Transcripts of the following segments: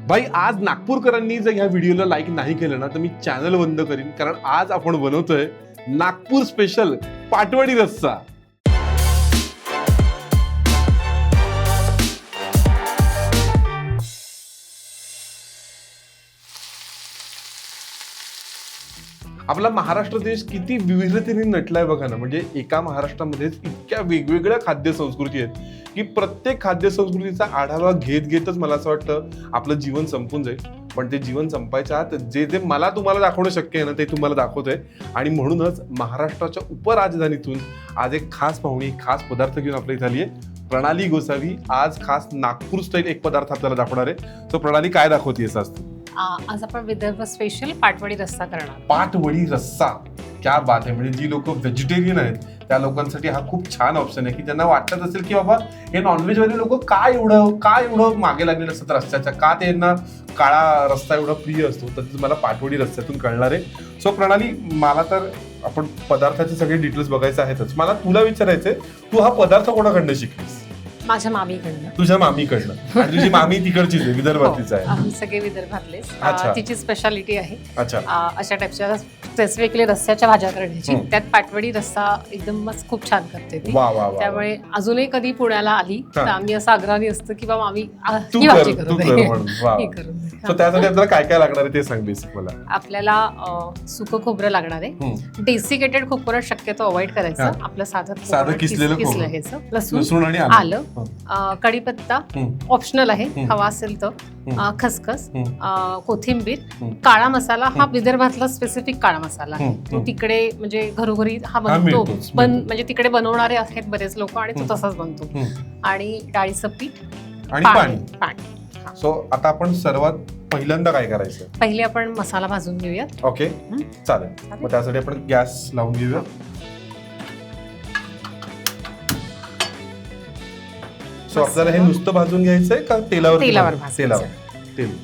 भाई आज नागपूरकरांनी जर ह्या व्हिडिओला लाईक नाही केलं ना तर मी चॅनल बंद करीन, कारण आज आपण बनवतोय नागपूर स्पेशल पाटवडी रस्सा. आपला महाराष्ट्र देश किती विविधतेने नटलाय बघा ना. म्हणजे एका महाराष्ट्रामध्येच इतक्या वेगवेगळ्या खाद्य संस्कृती आहेत की प्रत्येक खाद्य संस्कृतीचा आढावा घेतच मला असं वाटतं आपलं जीवन संपून जाईल. पण ते जीवन संपायच्या आत जे जे मला तुम्हाला दाखवणं शक्य आहे ना ते तुम्हाला दाखवतोय. आणि म्हणूनच महाराष्ट्राच्या उपराजधानीतून आज एक खास पाहुणी, खास पदार्थ घेऊन आपल्या इथे आली आहे. प्रणाली गोसावी आज खास नागपूर स्टाईल एक पदार्थ आपल्याला दाखवणार आहे. सो प्रणाली, काय दाखवतेस आज तू? आज आपण विदर्भ स्पेशल पाटवडी रस्सा करणार. पाटवडी रस्सा, क्या बात आहे. म्हणजे जी लोक व्हेजिटेरियन आहेत त्या लोकांसाठी हा खूप छान ऑप्शन आहे की ज्यांना वाटत असेल की बाबा हे नॉनव्हेज वाले लोक काय एवढं मागे लागलेलं असतात रस्त्याच्या, का त्यांना काळा रस्ता एवढा प्रिय असतो, तर मला पाटवडी रस्त्यातून कळणार आहे. सो प्रणाली, मला तर आपण पदार्थाचे सगळे डिटेल्स बघायचे आहेतच. मला तुला विचारायचंय, तू हा पदार्थ कोणाकडनं शिकलीस? माझ्या मामीकडनं. तुझ्या मामीकडनं? आणि तुझी मामी तिकडचीच आहे, विदर्भातलीच आहे? आम्ही सगळे विदर्भातलेच. अच्छा. तिची स्पेशालिटी आहे अच्छा. अशा टाईपच्या स्पेसिफिकली रस्स्याच्या भाज्या करण्याची. त्यात पाटवडी रस्सा एकदमच खूप छान करते ती. वा वा वा. त्यामुळे अजूनही कधी पुण्याला आली तर आम्ही असं आग्रहाने असतं की बाबा मामी तू ही कर, भाजी तू करू कर दे. म्हणून. वा. ही करून दे. So त्यासाठी आपल्याला काय काय लागणार आहे ते सांग बेसिक मला. आपल्याला सुकं खोबरं लागणार आहे. डेसिकेटेड खोबरं शक्यतो अवॉइड करायचं. आपलं साधं किसलेलं खोबरं. घ्यायचं. लसूण आणि आलं, कढीपत्ता ऑप्शनल आहे, हवा असेल तर, खसखस, कोथिंबीर, काळा मसाला. हा विदर्भातला स्पेसिफिक काळा मसाला आहे. तो तिकडे म्हणजे घरोघरी हा बनतो. म्हणजे तिकडे बनवणारे आहेत बरेच लोक आणि तो तसाच बनतो. आणि डाळीचं पीठ आणि पाणी. सो आता आपण सर्वात पहिल्यांदा काय करायचं? पहिले आपण मसाला भाजून घेऊयात. ओके, चालेल. मग त्यासाठी आपण गॅस लावून घेऊया. सो आपल्याला हे नुसतं भाजून घ्यायचंय का तेलावर? तेल.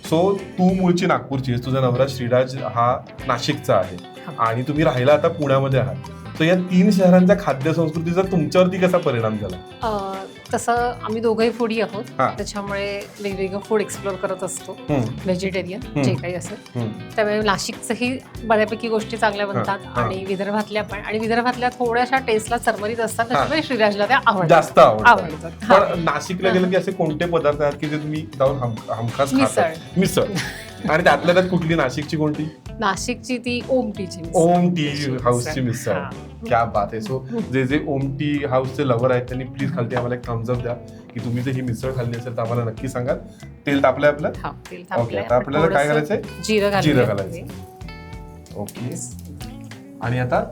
सो तू मूळची नागपूरची आहेस, तुझा नवरा श्रीराज हा नाशिकचा आहे आणि तुम्ही राहायला आता पुण्यामध्ये आहात. तर या 3 शहरांच्या खाद्य संस्कृतीचा तुमच्यावरती कसा परिणाम झाला? तसं आम्ही दोघंही फूडी आहोत, त्याच्यामुळे वेगवेगळं फूड एक्सप्लोर करत असतो. व्हेजिटेरियन जे काही असेल, त्यामुळे नाशिकचंही बऱ्यापैकी गोष्टी चांगल्या बनतात आणि विदर्भातल्या पण. आणि विदर्भातल्या थोड्याशा टेस्टला चरमरीत असतात, त्याच्यामुळे श्रीराजला त्या जास्त आवडतात. पण नाशिकला गेलं की असे कोणते पदार्थ आहेत की जे तुम्ही जाऊन हमखास खातात? मिसळ. आणि त्यातल्या त्यात कुठली नाशिकची? कोणती? नाशिकची ती ओम टी हाऊसची मिसळ. क्या बात आहे. सो जे जे ओम टी हाऊसचे लवर आहेत त्यांनी प्लीज खालती आम्हाला एक थम्स अप द्या की तुम्ही जर ही मिसळ खाल्ली असेल तर आम्हाला नक्की सांगा. तेल तापलंय आपलं? ओके, आता आपल्याला काय करायचंय? जिरं घालायचं. ओके. आणि आता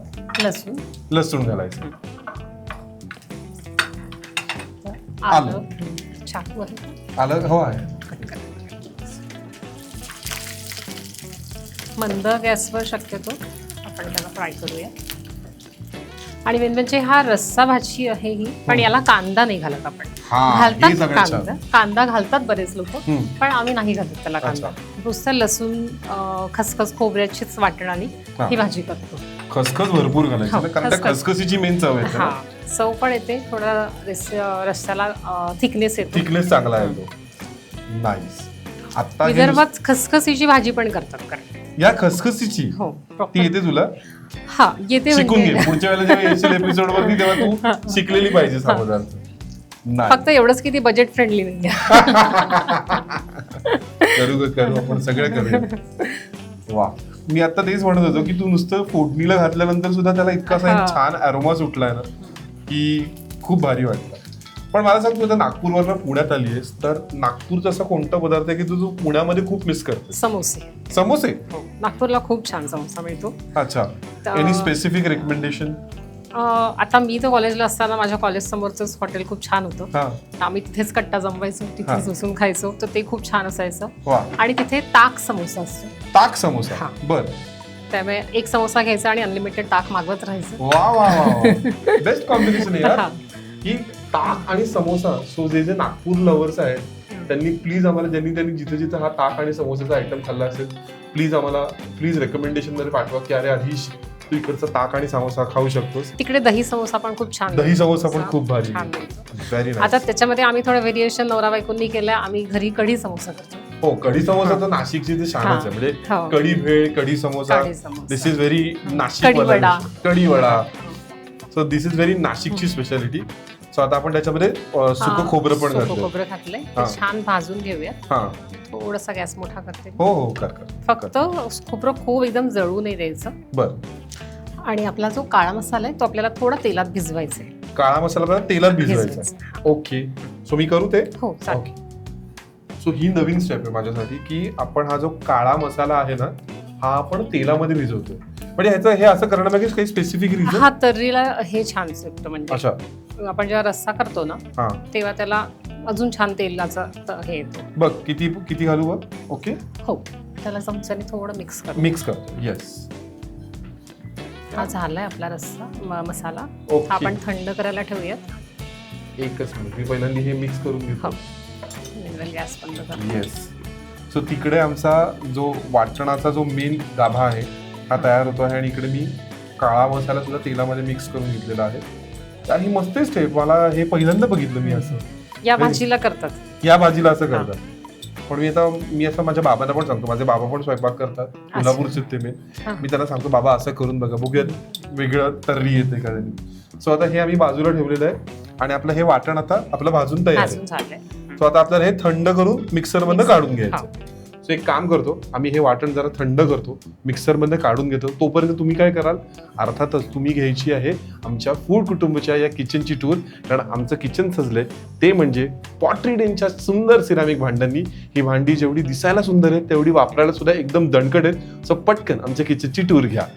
लसूण घालायचं. आलं हो आहे. मंद गॅसवर शक्यतो आपण त्याला फ्राय करूया. आणि मेन म्हणजे हा रस्सा भाजी आहे ही, पण याला कांदा नाही घालत आपण. घालतात कांदा घालतात बरेच लोक, पण आम्ही नाही घालत त्याला कांदा. नुसतं लसूण, खसखस, खोबऱ्याचीच वाटणाने ही भाजी करतो. खसखस भरपूर घालायची कारण खसखसीची मेन चव आहे. चव पण येते, थोडा रस्स्याला थिकनेस येतो. थिकनेस चांगला येतो. नाईस. आता विदर्भात खसखसीची भाजी पण करतात. या खसखसीची ती येते तुला? हा, येते. शिकून घे. पुढच्या वेळेला जेव्हा येशील एपिसोड वरती तेव्हा तू शिकलेली पाहिजेस हा पदार्थ. फक्त एवढंच की ती बजेट फ्रेंडली नाही. करू आपण सगळं करूया. वा. मी आता तेच म्हणत होतो की तू नुसतं फोडणीला घातल्यानंतर सुद्धा त्याला इतका छान अरोमा सुटलाय ना की खूप भारी वाटतं. पण मला सांग, तू आता नागपूरवरनं पुण्यात आली आहेस, तर नागपूरचा असा कोणता पदार्थ आहे की तू पुण्यामध्ये खूप मिस करते? समोसे. नागपूरला खूप छान समोसा मिळतो. अच्छा. Any specific recommendation? आता मी तर कॉलेजला असताना माझ्या कॉलेज समोरच हॉटेल खूप छान होतं. आम्ही तिथेच कट्टा जमवायचो, तिथेच बसून खायचो, तर ते खूप छान असायचं. आणि तिथे ताक समोसा असतो. ताक समोसा? बरं. त्यामुळे एक समोसा घ्यायचा आणि अनलिमिटेड ताक मागवत राहायचं. वा वा वा, बेस्ट कॉम्बिनेशन आहे यार की ताक आणि समोसा. सो जे जे नागपूर लवर्स आहेत त्यांनी प्लीज आम्हाला, ज्यांनी जिथे जिथे हा ताक आणि समोसाचा आयटम खाल्ला असेल, प्लीज आम्हाला रेकमेंडेशन मध्ये पाठवा की अरे आधीश तू इकडचा ताक आणि समोसा खाऊ शकतोस. तिकडे दही समोसा पण खूप छान दही समोसा पण खूप भारी, छान मिळतो. व्हेरी आता त्याच्यामध्ये आम्ही थोडं व्हेरिएशन नवरा बायकोंनी केलं. आम्ही घरी कढी समोसा करतो. हो, कढी समोसा तर नाशिकची ते शानच आहे. म्हणजे kadhi bhel, kadhi samosa, this is very Nashik. Kadhi vada, so this is very नाशिकची स्पेशालिटी. सो आता आपण त्याच्यामध्ये सुकं खोबरं पण घातलंय. छान भाजून घेऊया. थोडासा गॅस मोठा करते. हो कर. फक्त खोबरं खूप एकदम जळू नाही द्यायचं. बर. आणि आपला जो काळा मसाला आहे तो आपल्याला थोडा तेलात भिजवायचा आहे. काळा मसाला तेलात भिजवायचा. ओके, सो मी करू ते. हो चालेल. सो ही नवीन स्टेप आहे माझ्यासाठी की आपण हा जो काळा मसाला आहे ना हा आपण तेलामध्ये भिजवतोय. म्हणजे ह्याचं हे असं करण्यामागे काही स्पेसिफिक रिझन? हा तर्रीला हे छान सुटतं. म्हणजे अच्छा, आपण जेव्हा रस्सा करतो ना तेव्हा त्याला अजून छान तेलाचं हे येतो. बघ किती घालू बघ. ओके, हो, त्याला चमच्याने थोडं मिक्स करतो. येस, हा झालाय आपला रस्सा मसाला. आपण थंड करायला ठेवूयात. एकच मिनिट, मी पहिल्यांदा हे मिक्स करून घेतो. गॅस बंद कर. येस. सो तिकडे आमचा जो वाटणाचा जो मेन गाभा आहे हा तयार होतो आहे आणि इकडे मी काळा मसाला सुद्धा तेलामध्ये मिक्स करून घेतलेला आहे. आणि मस्त स्टेप, मला हे पहिल्यांदा बघितलं मी असं. या भाजीला करतात, या भाजीला असं करतात. पण मी असं माझ्या बाबांना पण सांगतो. माझे बाबा पण स्वयंपाक करतात, कोल्हापूरचे ते. मी त्यांना सांगतो बाबा असं करून बघा, बघूयात वेगळं तर्री येते का. सो आता हे आम्ही बाजूला ठेवलेलं आहे आणि आपलं हे वाटण आता आपलं भाजून तयार आहे. सो आता आपल्याला हे थंड करून मिक्सर मध्ये काढून घ्यायचं. सो एक काम करतो, आम्ही हे वाटण जरा थंड करतो, मिक्सर मध्ये काढून घेतो. तोपर्यंत तुम्ही काय कराल, अर्थातच तुम्ही घ्यायची आहे आमच्या फूड कुटुंबाच्या या किचनची टूर. कारण आमचं किचन सजलंय ते म्हणजे पॉटरी डेनच्या सुंदर सिरामिक भांड्यांनी. ही भांडी जेवढी दिसायला सुंदर आहेत तेवढी वापरायला सुद्धा एकदम दणकट आहेत. सो पटकन आमच्या किचनची टूर घ्या.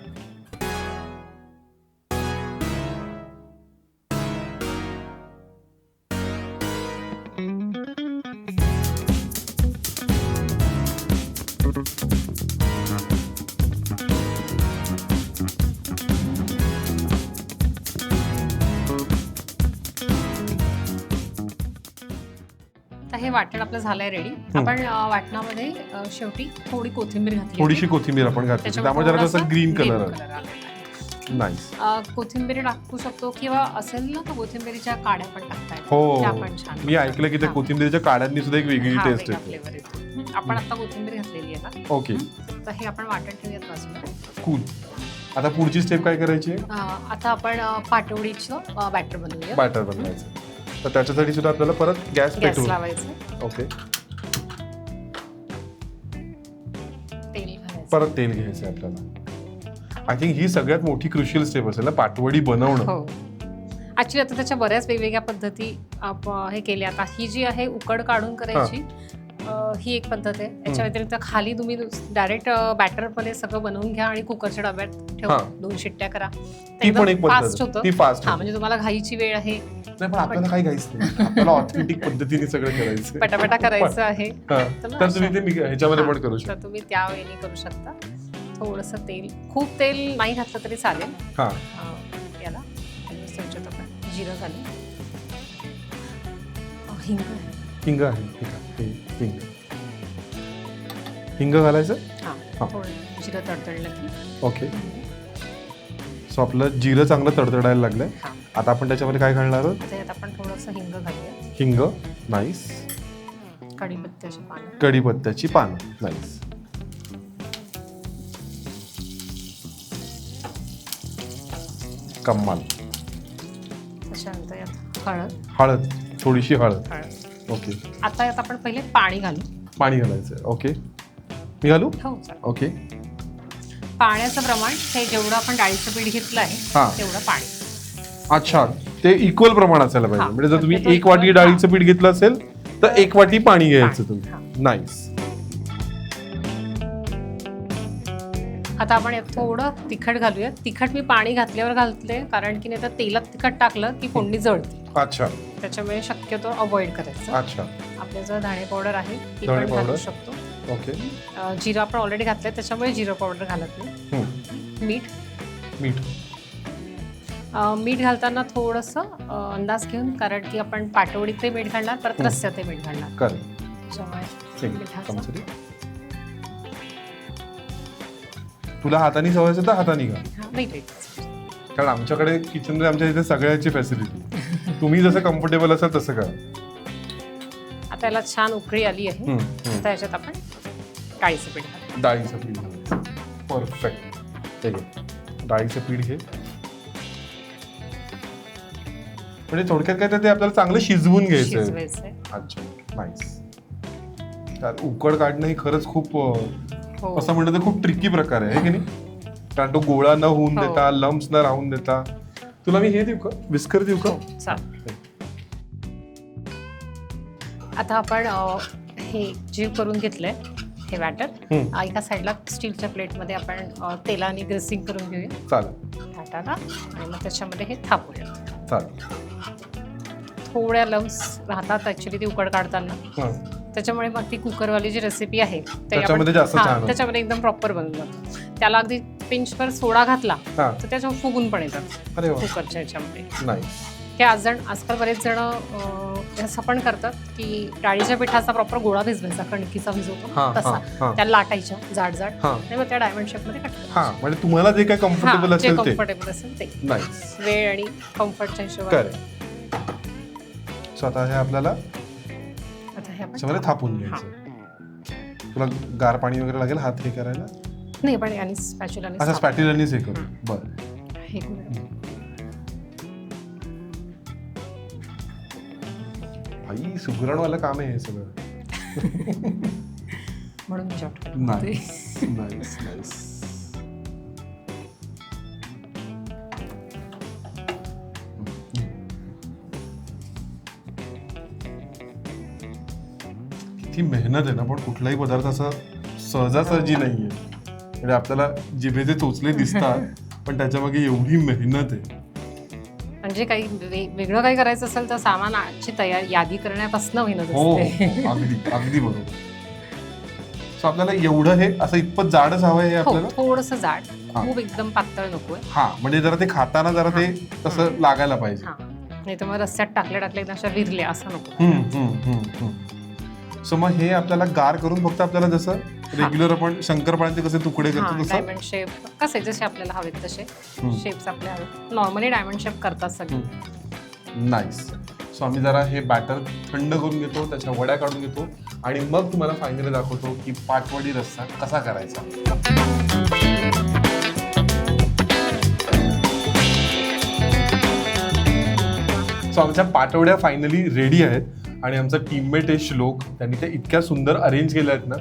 हे वाटण आपलं झालंय रेडी. आपण वाटणामध्ये शेवटी थोडी कोथिंबीर घातली, थोडीशी कोथिंबीर आपण घातली, त्यामुळे जरा असं ग्रीन कलर आला. नाईस. कोथिंबीर टाकू शकतो किंवा असेल ना तर कोथिंबीरीच्या काड्या पण टाकता येतात. हो, मी ऐकलं की त्या कोथिंबीरीच्या काड्यांनी सुद्धा एक वेगळी टेस्ट येते. आपण आता कोथिंबीर घातलेली आहे ना. ओके, तर हे आपण वाटण ठेवूयात बाजूला. कूल. आता पुढची स्टेप काय करायची? आता आपण पाटवडीचं बॅटर बनवूया. बॅटर बनवायचं, तर त्याच्यासाठी सुद्धा आपल्याला परत गॅस लावायचं. ओके, तेल घालायचं. परत तेल घ्यायचं आपल्याला. आय थिंक ही सगळ्यात मोठी क्रुशियल स्टेप असेल ना पाटवडी बनवणं. हो, ऍक्च्युली आता त्याच्या बऱ्याच वेगवेगळ्या पद्धती हे केल्या. आता ही जी आहे उकड काढून करायची, ही एक पद्धत आहे. याच्या व्यतिरिक्त खाली तुम्ही डायरेक्ट बॅटर मध्ये सगळं बनवून घ्या आणि कुकरच्या डब्यात ठेवा, 2 शिट्ट्या करा. ती पण एक फास्ट होतं. म्हणजे तुम्हाला घाईची वेळ आहे नाही, पण आपल्याला काही घाईच नाही. आपल्याला ऑथेंटिक पद्धतीने सगळं करायचं, पटापटा करायचं आहे. तर तुम्ही ते ह्याच्यामध्ये पण करू शकता. तुम्ही त्या वेळी करू शकता. थोडंसं तेल, खूप तेल नाही घातलं तरी चालेल. याला जिरं घालून, हिंग आहे, हिंग घालायचं. जिरं तडतडलं की. ओके, सो आपलं जिरं चांगलं तडतडायला लागलंय. आता आपण त्याच्यामध्ये काय घालणार आहोत? त्यात आपण थोडंसं हिंग घालूया. हिंग, नाईस. कढीपत्त्याची पानं, नाईस. कमाल. त्याच्यानंतर यात हळद, थोडीशी हळद. ओके, आता यात आपण पहिले पाणी घालू. पाणी घालायचं. ओके, मी घालू? हो, ओके. पाण्याचं प्रमाण हे जेवढं आपण डाळीचं पीठ घेतलं आहे तेवढं पाणी. अच्छा, ते इक्वल प्रमाण असायला पाहिजे. म्हणजे जर तुम्ही 1 वाटी डाळीचं पीठ घेतलं असेल तर 1 वाटी पाणी घ्यायचं तुम्ही. नाईस. आता आपण यात थोडं तिखट घालूया. तिखट मी पाणी घातल्यावर घालते, कारण की नाही तर तेलात तिखट टाकलं की फोडणी जळते. अच्छा, त्याच्यामुळे शक्यतो अवॉइड करायचं. अच्छा, आपल्या जर धणे पावडर आहे ती पण घालू शकतो. ओके, जिरा आपण ऑलरेडी घातलंय त्याच्यामुळे जिरा पावडर घालत नाही. मीठ घालताना थोडंसं अंदाज घेऊन, कारण की आपण पाटवडीत ते मीठ घालणार, परत रस्स्यात ते मीठ घालणार. तुला हाताने सवय तर हाताने घाल. नाही टेस्ट. कारण आमच्याकडे किचनमध्ये आमच्या इथे सगळ्याची फॅसिलिटी. तुम्ही जसं कम्फर्टेबल असाल तसं करा. आता याला छान उकळी आली आहे. आता याच्यात आपण डाळीचं पीठ घालू. डाळीचं पीठ घालायचं. परफेक्ट. ते घे, डाळीचं पीठ घे. म्हणजे थोडक्यात काय ते आपल्याला चांगलं शिजवून घ्यायचं. शिजवायचंय. अच्छा, नाईस. तर उकड काढणं ही खरंच खूप असं म्हणलं तर खूप ट्रिकी प्रकार आहे की नाही. कारण तो गोळा न होऊन देता, लम्प्स न राहून देता. तुला मी हे देऊ का, विस्कर देऊ का? आता आपण हे जीव करून घेतलंय हे बॅटर. एका साईडला स्टीलच्या प्लेटमध्ये आपण तेलाने ग्रेसिंग करून घेऊया. चालेल. ताटाला आणि मग त्याच्यामध्ये हे थापूया. चालेल. थोड्या लम्स राहतात ऍक्च्युली ती उकड काढताना, त्याच्यामुळे मग ती कुकरवाली जी रेसिपी आहे त्याच्यामध्ये जास्त छान त्याच्यामध्ये एकदम प्रॉपर बनून जातं. त्याला अगदी पिंचभर सोडा घातला तर त्याच्यावर फुगून पण येतात कुकरच्या ह्याच्यामध्ये. हे आजकाल बरेच जण असं पण करतात की डाळीच्या पिठाचा प्रॉपर गोळा भिजवायचा, कणकीचा भिजवतो तसा, त्याला लाटायच्या जाड जाड आणि मग त्या डायमंड शेप मध्ये कट. म्हणजे तुम्हाला जे काय कम्फर्टेबल असेल ते वेळ आणि कम्फर्टच्या हिशोबाने. स्वतः हे आपल्याला थापून घ्यायचं. तुला गार पाणी वगैरे लागेल हात हे करायला? नाही, पण आणि स्पॅच्युलाने. अच्छा, स्पॅच्युलानेच हे करू. बरं. भाई सुगरणवालं काम आहे हे सगळं. म्हणून नाईस नाईस नाईस. किती मेहनत आहे ना, पण कुठलाही पदार्थ असा सहजासहजी नाहीये. म्हणजे आपल्याला जिभेचे चोचले दिसतात पण त्याच्या मागे एवढी मेहनत आहे. म्हणजे काही वेगळं काही करायचं असेल तर सामानाची यादी करण्यापासून मेहनत असते. हो, अगदी अगदी बरोबर. सो आपल्याला एवढं हे असं इतपत जाडच हवंय हे आपल्याला? थोडंसं जाड, खूप एकदम पातळ नकोय. म्हणजे जरा ते खाताना जरा ते तसं लागायला पाहिजे. नाही तर मग रस्त्यात टाकल्या अशा विरल्या असं नको. सो मग हे आपल्याला गार करून फक्त आपल्याला जसं रेग्युलर आपण शंकरपाळ्याचे कसे तुकडे करतो तसं डायमंड शेप कसे जसे आपल्याला हवेत तसे शेप्स आपल्याला हवेत. नॉर्मली डायमंड शेप करतात सगळे. नाईस. सो आम्ही जरा हे बॅटर थंड करून घेतो, त्याच्या वड्या काढून घेतो आणि मग तुम्हाला फायनली दाखवतो की पाटवडी रस्सा कसा करायचा. सो आमच्या पाटवड्या फायनली रेडी आहेत आणि आमचा टीममेट आहे श्लोक. त्यांनी ते इतक्या सुंदर अरेंज केल्या आहेत ना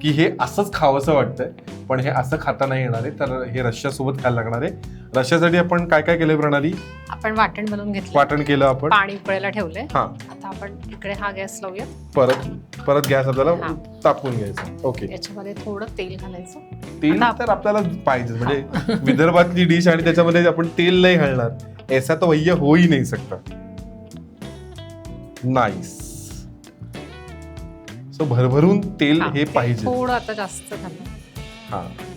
की हे असंच खावंसं वाटतंय. पण हे असं खाता नाही येणार आहे, तर हे रश्श्यासोबत खायला लागणार आहे. रश्श्यासाठी आपण काय काय केलंय प्रणाली? आपण वाटण बनवून घेतलं, वाटण केलं, आपण पाणी उकळायला ठेवलंय. आता आपण इकडे हा गॅस लावूया. परत गॅस आपल्याला तापवून घ्यायचा. ओके. याच्यामध्ये थोडं तेल घालायचं. तेल तर आपल्याला पाहिजे, म्हणजे विदर्भातली डिश आणि त्याच्यामध्ये आपण तेल नाही घालणार ऐसा तो भैया हो ही नाही सकता. नाईस. सो भरभरून तेल हे पाहिजे. थोडं आता जास्त घालू.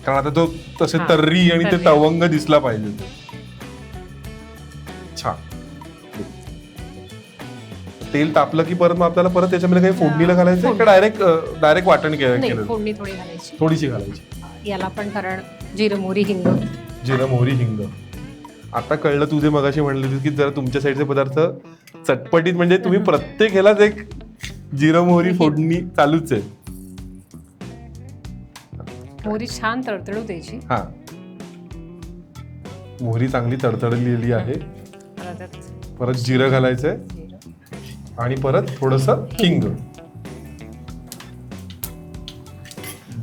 कारण आता तो तसे तर्री आणि ते तवंग दिसला पाहिजे. छान. तेल तापलं की परत मग आपल्याला परत त्याच्यामध्ये काही फोडणीला घालायचं का डायरेक्ट वाटण केलं? फोडणी थोडी घालायची, थोडीशी घालायची. याला पण कारण जिरं मोहरी हिंग. आता कळलं तुझे मगाशी म्हणले की जरा तुमच्या साईडचे पदार्थ चटपटीत, म्हणजे तुम्ही प्रत्येक ह्यालाच एक जिरं मोहरी फोडणी चालूच आहे. मोहरी छान तडतडू द्यायची. मोहरी चांगली तडतडलेली आहे. परत जिरं घालायचंय आणि परत थोडस हिंग.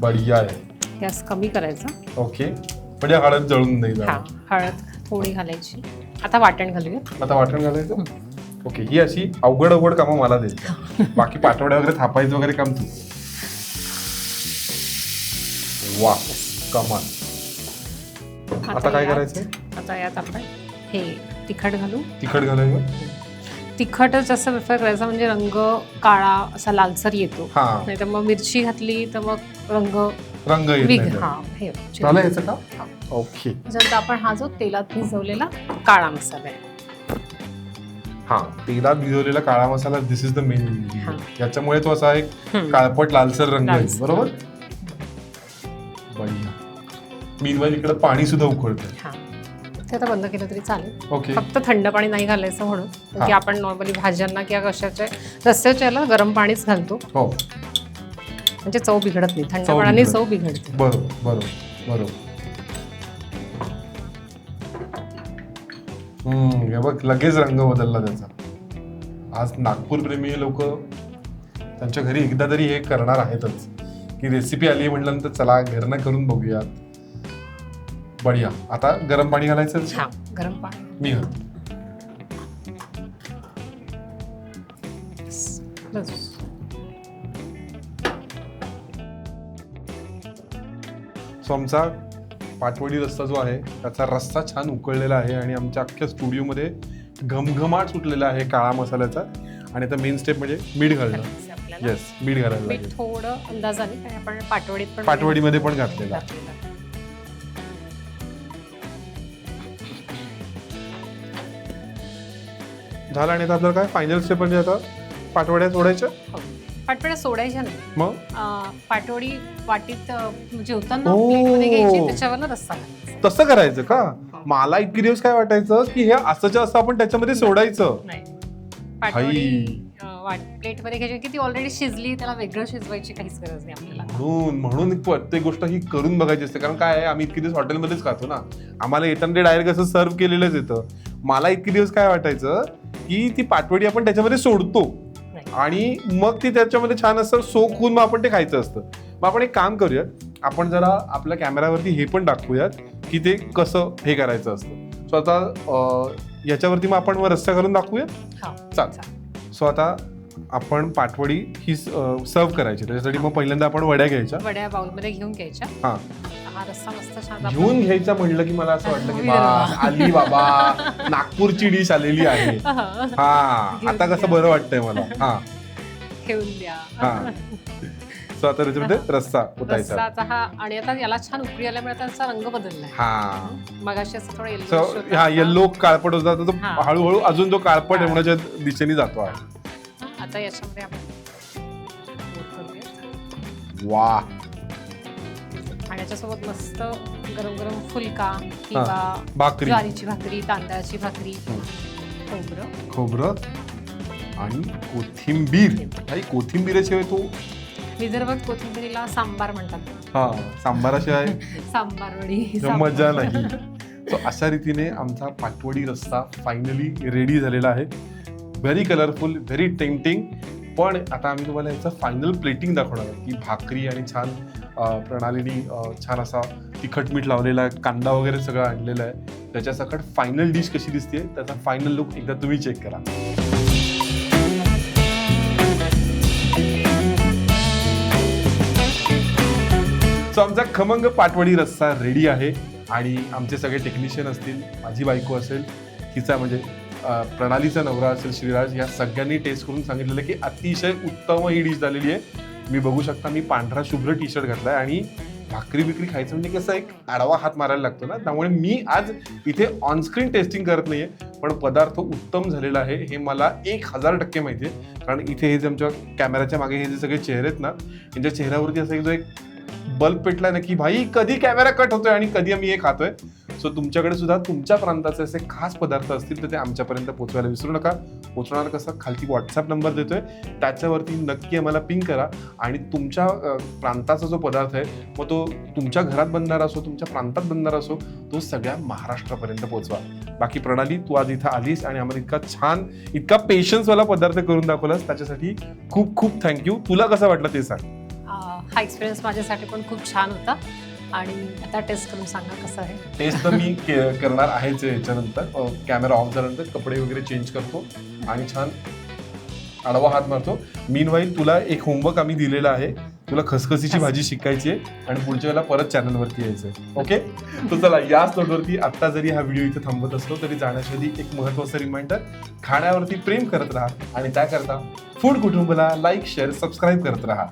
बढिया आहे. गॅस कमी करायचा. ओके. म्हणजे हळद जळून नाही जाणार. हळद थोडी घालायची. आता वाटण घालूया. वाटण घालायचं. ओके. ही अशी अवघड कामं मला द्यायची. बाकी पाटवड्या वगैरे थापायचं वगैरे काम तू. वा, कमाल. आता काय करायचंय? आता यात आपण हे तिखट घालू. तिखट घालायचं. तिखटच असं प्रिफर करायचा, म्हणजे रंग काळा असा लालसर येतो. नाही तर मग मिरची घातली तर मग रंग याचं का? ओके. जर आपण हा जो तेलात भिजवलेला काळा मसाला आहे, तेलात भिजवलेला काळा मसाला, दिस इज द मेन. याच्यामुळे तो असा एक काळपट लालसर रंग आहे. बरोबर. बढिया. मीनवाईल इकडे पाणी सुद्धा उकळतंय. ते आता बंद केलं तरी चालेल. ओके. फक्त थंड पाणी नाही घालायचं म्हणून, की आपण नॉर्मली भाज्यांना किंवा कशाच्या रस्स्याच्याला गरम पाणीच घालतो. हो. म्हणजे चव बिघडत नाही, थंड पाण्याने चव बिघडते. बरोबर. हे बघ लगेच रंग बदलला त्याचा. आज नागपूर प्रेमी लोक त्यांच्या घरी एकदा तरी हे करणार आहेतच, की रेसिपी आली म्हटल्यानंतर चला घरनं करून बघूया. बढिया. आता गरम पाणी घालायचं. हा, गरम पाणी मी घालतो. सो आमचा पाटवडी रस्सा जो आहे त्याचा रस्सा छान उकळलेला आहे आणि आमच्या अख्ख्या स्टुडिओमध्ये घमघमाट सुटलेला आहे काळा मसाल्याचा. आणि आता मेन स्टेप म्हणजे मीठ घालणं. येस, मीठ घालायला मीठ थोडं अंदाजाने, कारण आपण पाटवडीमध्ये पण घातलेलं. झालं. आणि आता आपल्याला काय फायनल स्टेप म्हणजे आता पाटवड्या सोडायच्या. पाटवड्या सोडायच्या नाही, मग पाटवडी वाटीत जेवताना प्लेटमध्ये घ्यायची, त्याच्यावर रस्सा घालायचा. तसं करायचं का? मला इतके दिवस काय वाटायचं की हे असंच्या असं आपण त्याच्यामध्ये सोडायचं. नाही, पाटवडी प्लेटमध्ये घ्यायची की ती ऑलरेडी शिजली, त्याला वेगळं शिजवायची काहीच गरज नाही आपल्याला. म्हणून प्रत्येक गोष्ट ही करून बघायची असते. कारण काय आहे, आम्ही इतके दिवस हॉटेलमध्येच खातो ना, आम्हाला येताना ते डायरेक्ट असं सर्व केलेलंच येतं. मला इतके दिवस काय वाटायचं की ती पाटवडी आपण त्याच्यामध्ये सोडतो आणि मग ती त्याच्यामध्ये छान असं सोक होऊन मग आपण ते खायचं असतं. मग आपण एक काम करूयात, आपण जरा आपल्या कॅमेरावरती हे पण दाखवूयात की ते कसं हे करायचं असतं. सो आता याच्यावरती मग आपण रस्सा घालून दाखवूयात. चालेल. सो आता आपण पाटवडी ही सर्व करायची. त्याच्यासाठी मग पहिल्यांदा आपण वड्या घ्यायच्या. वड्या बाउलमध्ये घेऊन घ्यायच्या. हा, रस्सा मस्त छान घेऊन घ्यायचा म्हणलं की मला असं वाटलं की आली बाबा, नागपूरची डिश आलेली आहे. हा, आता कसं बरं वाटतंय मला. हा, घेऊन द्या. हा. सो आता त्याच्यामध्ये रस्सा ओतायचा. आणि आता याला छान उकळी आल्यामुळे त्याचा रंग बदललाय. हा, मगाशी असं थोडं येलो. हा, येल्लो काळपट होता तो हळूहळू अजून तो काळपट होण्याच्या दिशेने जातो आहे. आता याच्यामध्ये आपण वा, आणि याच्यासोबत मस्त गरम गरम फुलका किंवा भाकरी, ज्वारीची भाकरी, तांदळाची भाकरी, खोबरं आणि कोथिंबीर. काही कोथिंबीरशिवाय तो विदर्भात कोथिंबीरीला सांबार म्हणतात. हा, सांबाराशिवाय सांबार वडी मजा नाही. सो अशा रीतीने आमचा पाटवडी रस्सा फायनली रेडी झालेला आहे. Very colourful, very tempting. पण आता आम्ही तुम्हाला याचं फायनल प्लेटिंग दाखवणार आहे की भाकरी आणि छान प्रणालीने छान असा तिखट मीठ लावलेला आहे, कांदा वगैरे सगळं आणलेलं आहे. त्याच्यासकट फायनल डिश कशी दिसते त्याचा फायनल लुक एकदा तुम्ही चेक करा. सो आमचा खमंग पाटवडी रस्सा रेडी आहे. आणि आमचे सगळे टेक्निशियन असतील, माझी बायको असेल, हिचा म्हणजे प्रणालीचा नवरा असेल श्रीराज, या सगळ्यांनी टेस्ट करून सांगितलेलं की अतिशय उत्तम ही डिश झालेली आहे. मी बघू शकता, मी पांढरा शुभ्र टी शर्ट घातलाय आणि भाकरी बिकरी खायचं म्हणजे कसं एक आडवा हात मारायला लागतो ना, त्यामुळे मी आज इथे ऑनस्क्रीन टेस्टिंग करत नाहीये. पण पदार्थ उत्तम झालेला आहे हे मला 1000% माहिती आहे. कारण इथे हे जे आमच्या कॅमेऱ्याच्या मागे हे जे सगळे चेहरे आहेत ना, यांच्या चेहऱ्यावरती असं जो एक बल्ब पेटला ना की भाई कधी कॅमेरा कट होतोय आणि कधी आम्ही हे खातोय. सो तुमच्याकडे सुद्धा तुमच्या प्रांताचे असे खास पदार्थ असतील तर ते आमच्यापर्यंत पोहोचवायला विसरू नका. पोहोचवणार कसं, खालती व्हॉट्सअप नंबर देतोय, त्याच्यावरती नक्की आम्हाला पिंग करा. आणि तुमच्या प्रांताचा जो पदार्थ आहे मग तो तुमच्या घरात बनणारा असो, तुमच्या प्रांतात बनणारा असो, तो सगळ्या महाराष्ट्रापर्यंत पोहोचवा. बाकी प्रणाली, तू आज इथं आलीस आणि आम्हाला इतका छान, इतका पेशन्सवाला पदार्थ करून दाखवलास, त्याच्यासाठी खूप खूप थँक्यू. तुला कसं वाटलं ते सांग. हा एक्सपिरियन्स माझ्यासाठी पण खूप छान होता. आणि आता टेस्ट करून सांगा कसं आहे. टेस्ट तर मी करणार आहेच याच्यानंतर. कॅमेरा ऑफ झाल्यानंतर कपडे वगैरे चेंज करतो आणि छान आडवा हात मारतो. मीनवाईल तुला एक होमवर्क आम्ही दिलेला आहे. तुला खसखसीची भाजी शिकायची आहे आणि पुढच्या वेळेला परत चॅनलवरती यायचंय. ओके, तर चला याच नोटवरती आता जरी हा व्हिडिओ इथे थांबत असलो तरी जाण्याच्या आधी एक महत्त्वाचं रिमाइंडर, खाण्यावरती प्रेम करत राहा आणि त्याकरता फूड कुटुंबला लाईक, शेअर, सबस्क्राईब करत राहा.